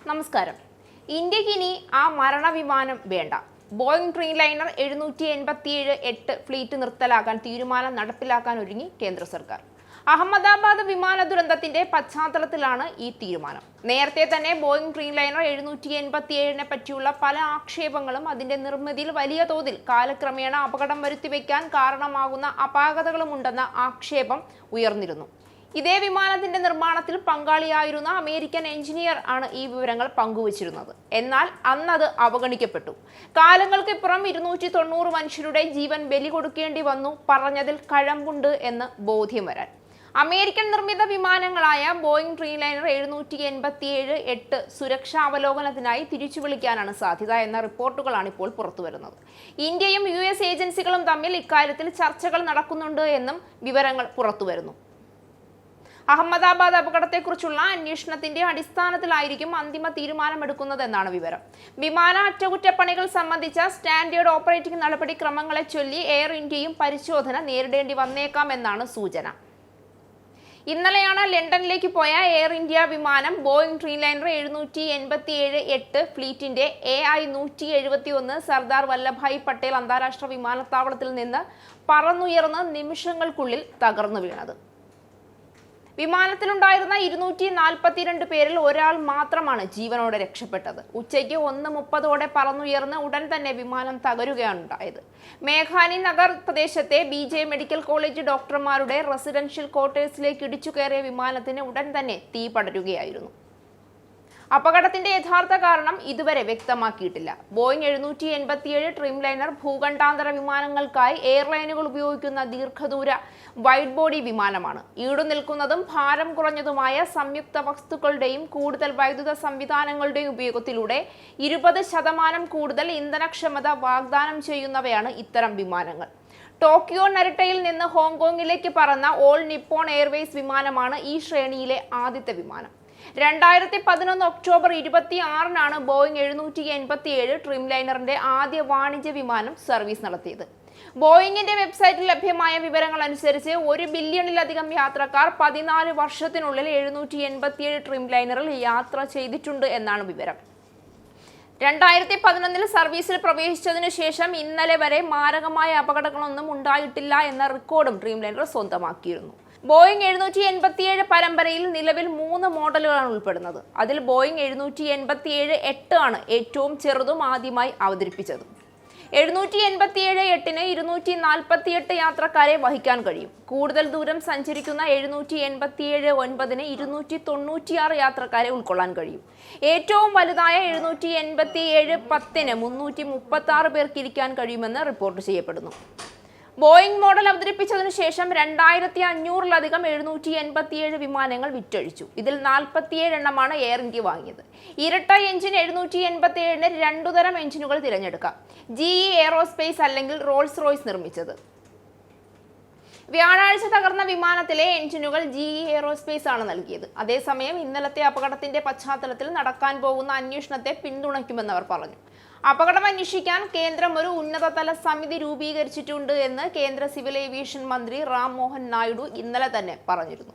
നമസ്കാരം. ഇന്ത്യക്ക് ഇനി ആ മരണവിമാനം വേണ്ട. ബോയിംഗ് ഡ്രീംലൈനർ 787-8 ഫ്ലീറ്റ് നിർത്തലാക്കാൻ തീരുമാനം നടപ്പിലാക്കാൻ ഒരുങ്ങി കേന്ദ്ര സർക്കാർ. അഹമ്മദാബാദ് വിമാന ദുരന്തത്തിന്റെ പശ്ചാത്തലത്തിലാണ് ഈ തീരുമാനം. നേരത്തെ തന്നെ ബോയിംഗ് ഡ്രീംലൈനർ 787-നെ പറ്റിയുള്ള പല ആക്ഷേപങ്ങളും അതിന്റെ നിർമ്മിതിയിൽ വലിയ തോതിൽ കാലക്രമേണ അപകടം വരുത്തിവെക്കാൻ കാരണമാകുന്ന അപാകതകളുമുണ്ടെന്ന ആക്ഷേപം ഉയർന്നിരുന്നു. ഇതേ വിമാനത്തിന്റെ നിർമ്മാണത്തിൽ പങ്കാളിയായിരുന്ന അമേരിക്കൻ എഞ്ചിനീയർ ആണ് ഈ വിവരങ്ങൾ പങ്കുവച്ചിരുന്നത്. എന്നാൽ അന്നത് അവഗണിക്കപ്പെട്ടു. കാലങ്ങൾക്കിപ്പുറം 290 മനുഷ്യരുടെ ജീവൻ ബലി കൊടുക്കേണ്ടി വന്നു പറഞ്ഞതിൽ കഴമ്പുണ്ട് എന്ന് ബോധ്യം വരാൻ. അമേരിക്കൻ നിർമ്മിത വിമാനങ്ങളായ ബോയിംഗ് ഡ്രീംലൈനർ 787-8 സുരക്ഷാ അവലോകനത്തിനായി തിരിച്ചു വിളിക്കാനാണ് സാധ്യത എന്ന റിപ്പോർട്ടുകളാണ് ഇപ്പോൾ പുറത്തുവരുന്നത്. ഇന്ത്യയും US ഏജൻസികളും തമ്മിൽ ഇക്കാര്യത്തിൽ ചർച്ചകൾ നടക്കുന്നുണ്ട് എന്നും വിവരങ്ങൾ പുറത്തുവരുന്നു. അഹമ്മദാബാദ് അപകടത്തെക്കുറിച്ചുള്ള അന്വേഷണത്തിന്റെ അടിസ്ഥാനത്തിലായിരിക്കും അന്തിമ തീരുമാനമെടുക്കുന്നതെന്നാണ് വിവരം. വിമാന അറ്റകുറ്റപ്പണികൾ സംബന്ധിച്ച സ്റ്റാൻഡേർഡ് ഓപ്പറേറ്റിംഗ് നടപടിക്രമങ്ങളെ ചൊല്ലി എയർ ഇന്ത്യയും പരിശോധന നേരിടേണ്ടി വന്നേക്കാം എന്നാണ് സൂചന. ഇന്നലെയാണ് ലണ്ടനിലേക്ക് പോയ എയർ ഇന്ത്യ വിമാനം Boeing Dreamliner 787-8 ഫ്ലീറ്റിന്റെ AI-171 Sardar Vallabhbhai Patel അന്താരാഷ്ട്ര വിമാനത്താവളത്തിൽ നിന്ന് പറന്നുയർന്ന് നിമിഷങ്ങൾക്കുള്ളിൽ തകർന്നു വീണത്. വിമാനത്തിലുണ്ടായിരുന്ന 242 പേരിൽ ഒരാൾ മാത്രമാണ് ജീവനോടെ രക്ഷപ്പെട്ടത്. ഉച്ചയ്ക്ക് 1:30 പറന്നുയർന്ന് ഉടൻ തന്നെ വിമാനം തകരുകയാണ് ഉണ്ടായത്. മേഘാനി നഗർ പ്രദേശത്തെ BJ മെഡിക്കൽ കോളേജ് ഡോക്ടർമാരുടെ റെസിഡൻഷ്യൽ ക്വാർട്ടേഴ്സിലേക്ക് ഇടിച്ചു കയറിയ വിമാനത്തിന് ഉടൻ തന്നെ തീ പടരുകയായിരുന്നു. അപകടത്തിന്റെ യഥാർത്ഥ കാരണം ഇതുവരെ വ്യക്തമാക്കിയിട്ടില്ല. ബോയിംഗ് 787 ഡ്രീംലൈനർ ഭൂഖണ്ഡാന്തര വിമാനങ്ങൾക്കായി എയർലൈനുകൾ ഉപയോഗിക്കുന്ന ദീർഘദൂര വൈഡ് ബോഡി വിമാനമാണ്. ഈടുനിൽക്കുന്നതും ഭാരം കുറഞ്ഞതുമായ സംയുക്ത വസ്തുക്കളുടെയും കൂടുതൽ വൈദ്യുത സംവിധാനങ്ങളുടെയും ഉപയോഗത്തിലൂടെ 20% കൂടുതൽ ഇന്ധനക്ഷമത വാഗ്ദാനം ചെയ്യുന്നവയാണ് ഇത്തരം വിമാനങ്ങൾ. ടോക്കിയോ നരിട്ടയിൽ നിന്ന് ഹോങ്കോങ്ങിലേക്ക് പറന്ന ഓൾ നിപ്പോൺ എയർവേസ് വിമാനമാണ് ഈ ശ്രേണിയിലെ ആദ്യത്തെ വിമാനം. 2011 ഒക്ടോബർ 26-നാണ് ബോയിംഗ് 787 ഡ്രീംലൈനറിന്റെ ആദ്യ വാണിജ്യ വിമാനം സർവീസ് നടത്തിയത്. ബോയിങ്ങിന്റെ വെബ്സൈറ്റിൽ ലഭ്യമായ വിവരങ്ങൾ അനുസരിച്ച് 1 ബില്യണിലധികം യാത്രക്കാർ 14 വർഷത്തിനുള്ളിൽ 787 ഡ്രീംലൈനറിൽ യാത്ര ചെയ്തിട്ടുണ്ട് എന്നാണ് വിവരം. 2011 സർവീസിൽ പ്രവേശിച്ചതിനു ശേഷം ഇന്നലെ വരെ മാരകമായ അപകടങ്ങളൊന്നും ഉണ്ടായിട്ടില്ല എന്ന റെക്കോർഡും ഡ്രീംലൈനർ സ്വന്തമാക്കിയിരുന്നു. ബോയിംഗ് 787 പരമ്പരയിൽ നിലവിൽ 3 മോഡലുകളാണ് ഉൾപ്പെടുന്നത്. അതിൽ ബോയിംഗ് 787-8 ആണ് ഏറ്റവും ചെറുതും ആദ്യമായി അവതരിപ്പിച്ചത്. 787-8ന് 248 യാത്രക്കാരെ വഹിക്കാൻ കഴിയും. കൂടുതൽ ദൂരം സഞ്ചരിക്കുന്ന 787-9ന് 296 യാത്രക്കാരെ ഉൾക്കൊള്ളാൻ കഴിയും. ഏറ്റവും വലുതായ 787-10ന് 336 പേർക്ക് ഇരിക്കാൻ കഴിയുമെന്ന് റിപ്പോർട്ട് ചെയ്യപ്പെടുന്നു. ബോയിംഗ് മോഡൽ അവതരിപ്പിച്ചതിനു ശേഷം 2500-ലധികം 787 വിമാനങ്ങൾ വിറ്റഴിച്ചു. ഇതിൽ 47 എണ്ണമാണ് എയർ ഇന്ത്യ വാങ്ങിയത്. ഇരട്ട എഞ്ചിൻ 787-ന് 2 തരം എഞ്ചിനുകൾ തിരഞ്ഞെടുക്കാം. GE എയ്റോസ്പേസ് അല്ലെങ്കിൽ റോൾസ് റോയ്സ് നിർമ്മിച്ചത്. വ്യാഴാഴ്ച തകർന്ന വിമാനത്തിലെ എഞ്ചിനുകൾ GE എയ്റോസ്പേസ് ആണ് നൽകിയത്. അതേസമയം ഇന്നലത്തെ അപകടത്തിന്റെ പശ്ചാത്തലത്തിൽ നടക്കാൻ പോകുന്ന അന്വേഷണത്തെ പിന്തുണയ്ക്കുമെന്ന് അവർ പറഞ്ഞു. അപകടം അന്വേഷിക്കാൻ കേന്ദ്രം ഒരു ഉന്നതതല സമിതി രൂപീകരിച്ചിട്ടുണ്ട് എന്ന് കേന്ദ്ര സിവിൽ ഏവിയേഷൻ മന്ത്രി റാം മോഹൻ നായിഡു ഇന്നലെ തന്നെ പറഞ്ഞിരുന്നു.